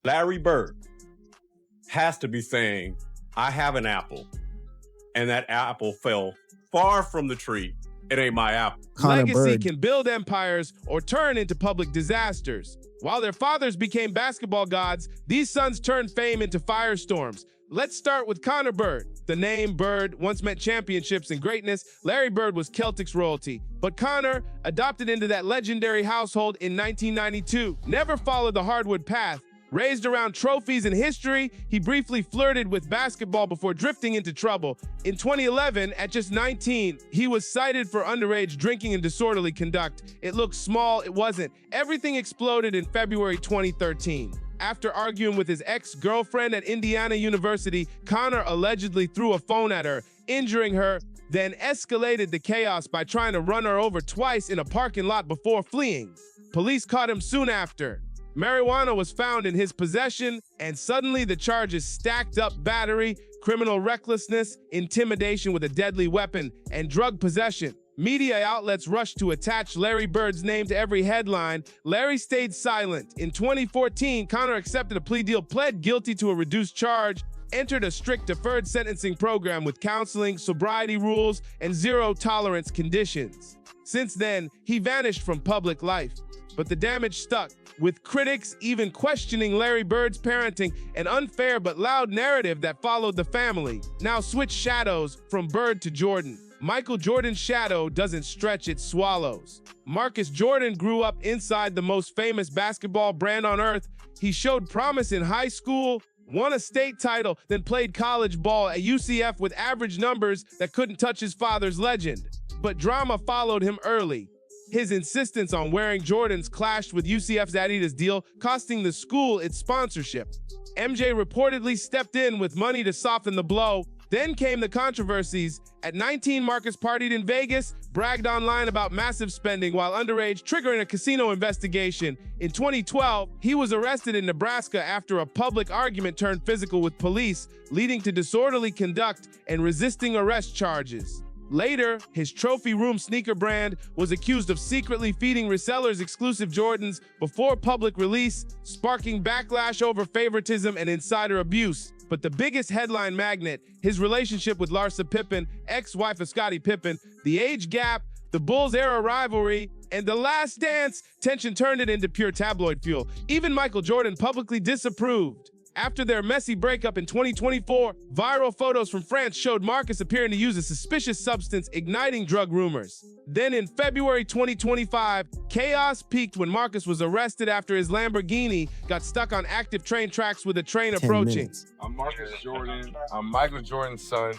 Larry Bird has to be saying, I have an apple, and that apple fell far from the tree. It ain't my apple. Legacy can build empires or turn into public disasters. While their fathers became basketball gods, these sons turned fame into firestorms. Let's start with Connor Bird. The name Bird once meant championships and greatness. Larry Bird was Celtics royalty. But Connor, adopted into that legendary household in 1992, never followed the hardwood path. Raised around trophies and history, he briefly flirted with basketball before drifting into trouble. In 2011, at just 19, he was cited for underage drinking and disorderly conduct. It looked small, it wasn't. Everything exploded in February 2013. After arguing with his ex-girlfriend at Indiana University, Connor allegedly threw a phone at her, injuring her, then escalated the chaos by trying to run her over twice in a parking lot before fleeing. Police caught him soon after. Marijuana was found in his possession, and suddenly the charges stacked up: battery, criminal recklessness, intimidation with a deadly weapon, and drug possession. Media outlets rushed to attach Larry Bird's name to every headline. Larry stayed silent. In 2014, Connor accepted a plea deal, pled guilty to a reduced charge, entered a strict deferred sentencing program with counseling, sobriety rules, and zero-tolerance conditions. Since then, he vanished from public life. But the damage stuck, with critics even questioning Larry Bird's parenting, an unfair but loud narrative that followed the family. Now switch shadows from Bird to Jordan. Michael Jordan's shadow doesn't stretch, it swallows. Marcus Jordan grew up inside the most famous basketball brand on earth. He showed promise in high school, won a state title, then played college ball at UCF with average numbers that couldn't touch his father's legend. But drama followed him early. His insistence on wearing Jordans clashed with UCF's Adidas deal, costing the school its sponsorship. MJ reportedly stepped in with money to soften the blow. Then came the controversies. At 19, Marcus partied in Vegas, bragged online about massive spending while underage, triggering a casino investigation. In 2012, he was arrested in Nebraska after a public argument turned physical with police, leading to disorderly conduct and resisting arrest charges. Later, his trophy room sneaker brand was accused of secretly feeding resellers exclusive Jordans before public release, sparking backlash over favoritism and insider abuse. But the biggest headline magnet, his relationship with Larsa Pippen, ex-wife of Scottie Pippen, the age gap, the Bulls-era rivalry, and the last dance, tension turned it into pure tabloid fuel. Even Michael Jordan publicly disapproved. After their messy breakup in 2024, viral photos from France showed Marcus appearing to use a suspicious substance, igniting drug rumors. Then in February 2025, chaos peaked when Marcus was arrested after his Lamborghini got stuck on active train tracks with a train approaching. I'm Marcus Jordan. I'm Michael Jordan's son.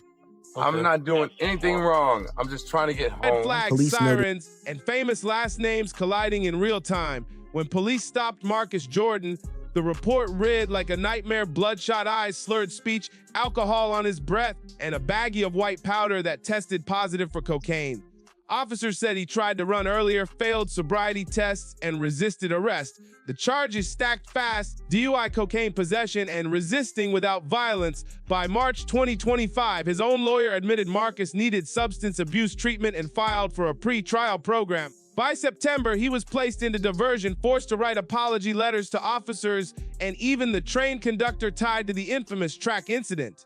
I'm not doing anything wrong. I'm just trying to get home. Red flags, sirens, and famous last names colliding in real time. When police stopped Marcus Jordan, the report read like a nightmare: bloodshot eyes, slurred speech, alcohol on his breath, and a baggie of white powder that tested positive for cocaine. Officers said he tried to run earlier, failed sobriety tests, and resisted arrest. The charges stacked fast: DUI, cocaine possession, and resisting without violence. By March 2025, his own lawyer admitted Marcus needed substance abuse treatment and filed for a pre-trial program. By September, he was placed into diversion, forced to write apology letters to officers, and even the train conductor tied to the infamous track incident.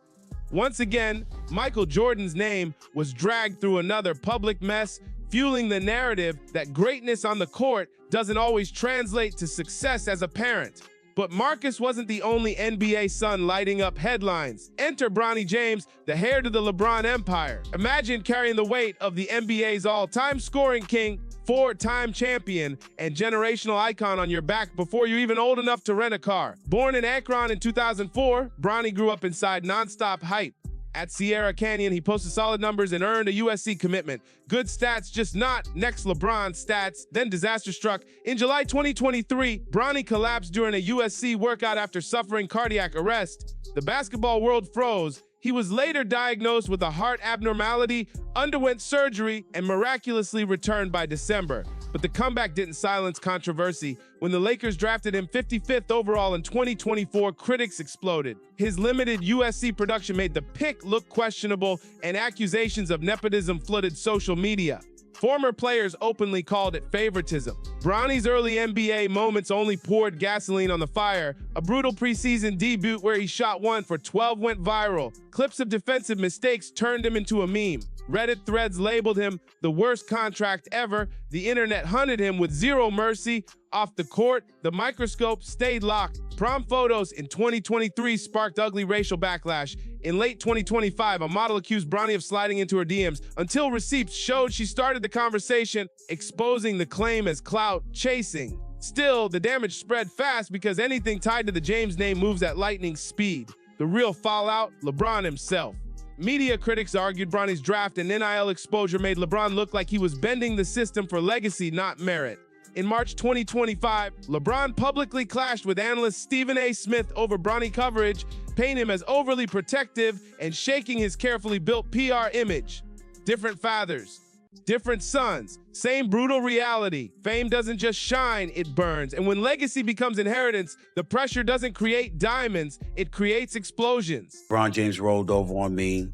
Once again, Michael Jordan's name was dragged through another public mess, fueling the narrative that greatness on the court doesn't always translate to success as a parent. But Marcus wasn't the only NBA son lighting up headlines. Enter Bronny James, the heir to the LeBron empire. Imagine carrying the weight of the NBA's all-time scoring king, four-time champion, and generational icon on your back before you're even old enough to rent a car. Born in Akron in 2004, Bronny grew up inside nonstop hype. At Sierra Canyon, he posted solid numbers and earned a USC commitment. Good stats, just not next LeBron stats. Then disaster struck. In July 2023, Bronny collapsed during a USC workout after suffering cardiac arrest. The basketball world froze. He was later diagnosed with a heart abnormality, underwent surgery, and miraculously returned by December. But the comeback didn't silence controversy. When the Lakers drafted him 55th overall in 2024, critics exploded. His limited USC production made the pick look questionable, and accusations of nepotism flooded social media. Former players openly called it favoritism. Bronny's early NBA moments only poured gasoline on the fire. A brutal preseason debut where he shot one for 12 went viral. Clips of defensive mistakes turned him into a meme. Reddit threads labeled him the worst contract ever. The internet hunted him with zero mercy. Off the court, the microscope stayed locked. Prom photos in 2023 sparked ugly racial backlash. In late 2025, a model accused Bronny of sliding into her DMs until receipts showed she started the conversation, exposing the claim as clout chasing. Still, the damage spread fast because anything tied to the James name moves at lightning speed. The real fallout, LeBron himself. Media critics argued Bronny's draft and NIL exposure made LeBron look like he was bending the system for legacy, not merit. In March 2025, LeBron publicly clashed with analyst Stephen A. Smith over Bronny coverage, painting him as overly protective and shaking his carefully built PR image. Different fathers, different sons, same brutal reality. Fame doesn't just shine, it burns. And when legacy becomes inheritance, the pressure doesn't create diamonds, it creates explosions. LeBron James rolled over on me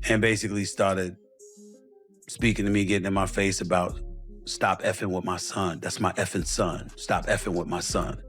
and basically started speaking to me, getting in my face about stop effing with my son. That's my effing son. Stop effing with my son.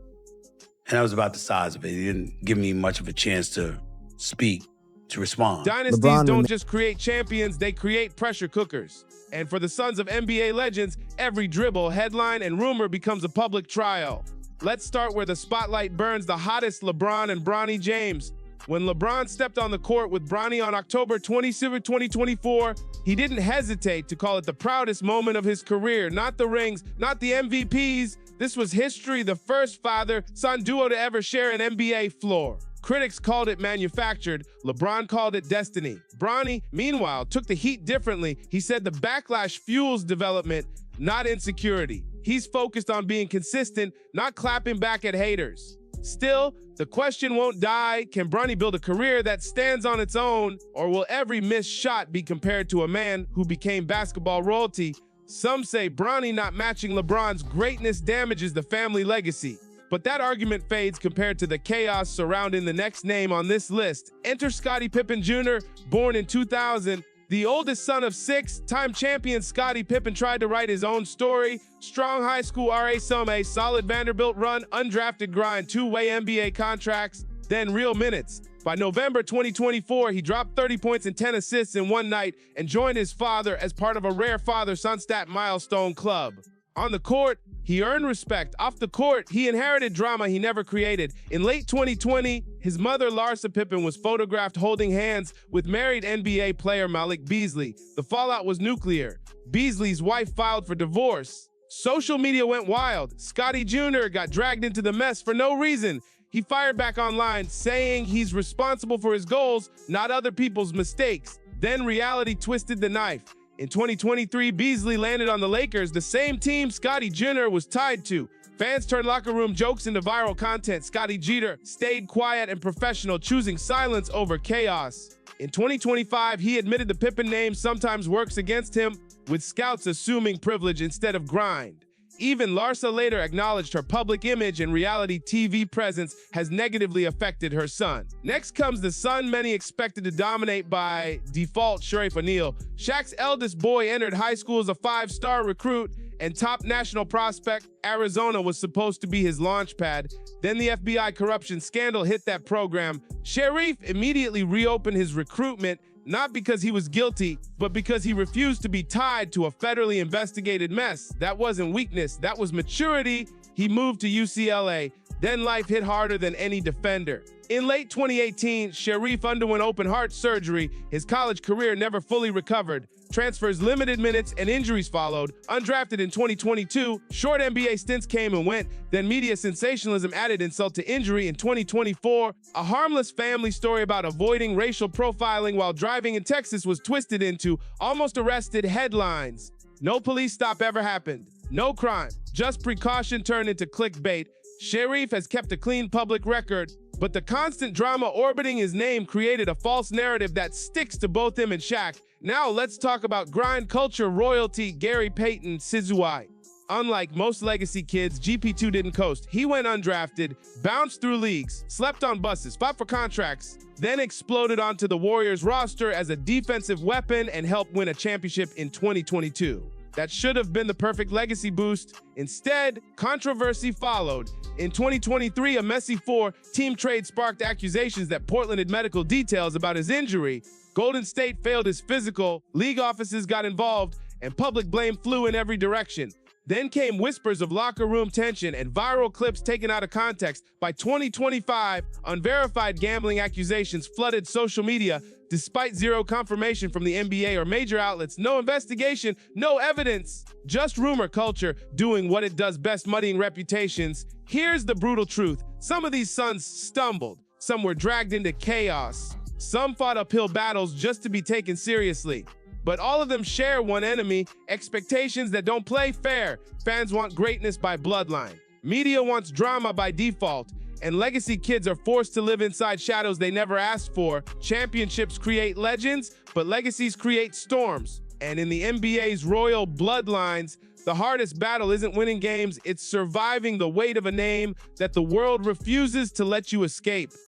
And that was about the size of it. He didn't give me much of a chance to speak, to respond. Dynasties don't just create champions, they create pressure cookers. And for the sons of NBA legends, every dribble, headline, and rumor becomes a public trial. Let's start where the spotlight burns the hottest LeBron and Bronny James. When LeBron stepped on the court with Bronny on October 27, 2024, he didn't hesitate to call it the proudest moment of his career. Not the rings, not the MVPs. This was history, the first father-son duo to ever share an NBA floor. Critics called it manufactured. LeBron called it destiny. Bronny, meanwhile, took the heat differently. He said the backlash fuels development, not insecurity. He's focused on being consistent, not clapping back at haters. Still, the question won't die. Can Bronny build a career that stands on its own, or will every missed shot be compared to a man who became basketball royalty? Some say Bronny not matching LeBron's greatness damages the family legacy. But that argument fades compared to the chaos surrounding the next name on this list. Enter Scottie Pippen Jr., born in 2000. The oldest son of 6-time champion Scottie Pippen tried to write his own story. Strong high school RA Some, solid Vanderbilt run, undrafted grind, two-way NBA contracts, then real minutes. By November 2024, he dropped 30 points and 10 assists in one night and joined his father as part of a rare father-son stat milestone club. On the court, he earned respect. Off the court, he inherited drama he never created. In late 2020, his mother, Larsa Pippen, was photographed holding hands with married NBA player Malik Beasley. The fallout was nuclear. Beasley's wife filed for divorce. Social media went wild. Scottie Jr. got dragged into the mess for no reason. He fired back online, saying he's responsible for his goals, not other people's mistakes. Then reality twisted the knife. In 2023, Beasley landed on the Lakers, the same team Scottie Jr. was tied to. Fans turned locker room jokes into viral content. Scottie Jeter stayed quiet and professional, choosing silence over chaos. In 2025, he admitted the Pippen name sometimes works against him, with scouts assuming privilege instead of grind. Even Larsa later acknowledged her public image and reality TV presence has negatively affected her son. Next comes the son many expected to dominate by default, Shareef O'Neal. Shaq's eldest boy entered high school as a 5-star recruit and top national prospect. Arizona was supposed to be his launch pad. Then the FBI corruption scandal hit that program. Shareef immediately reopened his recruitment, not because he was guilty, but because he refused to be tied to a federally investigated mess. That wasn't weakness, that was maturity. He moved to UCLA. Then life hit harder than any defender. In late 2018, Shareef underwent open heart surgery. His college career never fully recovered. Transfers, limited minutes, and injuries followed. Undrafted in 2022, short NBA stints came and went. Then media sensationalism added insult to injury in 2024. A harmless family story about avoiding racial profiling while driving in Texas was twisted into almost arrested headlines. No police stop ever happened. No crime. Just precaution turned into clickbait. Shareef has kept a clean public record, but the constant drama orbiting his name created a false narrative that sticks to both him and Shaq. Now let's talk about grind culture royalty Gary Payton Sizuai. Unlike most legacy kids, GP2 didn't coast. He went undrafted, bounced through leagues, slept on buses, fought for contracts, then exploded onto the Warriors roster as a defensive weapon and helped win a championship in 2022. That should have been the perfect legacy boost. Instead, controversy followed. In 2023, a messy four-team trade sparked accusations that Portland had medical details about his injury. Golden State failed his physical, league offices got involved, and public blame flew in every direction. Then came whispers of locker room tension and viral clips taken out of context. By 2025, unverified gambling accusations flooded social media. Despite zero confirmation from the NBA or major outlets, no investigation, no evidence, just rumor culture doing what it does best, muddying reputations. Here's the brutal truth. Some of these Suns stumbled. Some were dragged into chaos. Some fought uphill battles just to be taken seriously. But all of them share one enemy: expectations that don't play fair. Fans want greatness by bloodline. Media wants drama by default. And legacy kids are forced to live inside shadows they never asked for. Championships create legends, but legacies create storms. And in the NBA's royal bloodlines, the hardest battle isn't winning games, it's surviving the weight of a name that the world refuses to let you escape.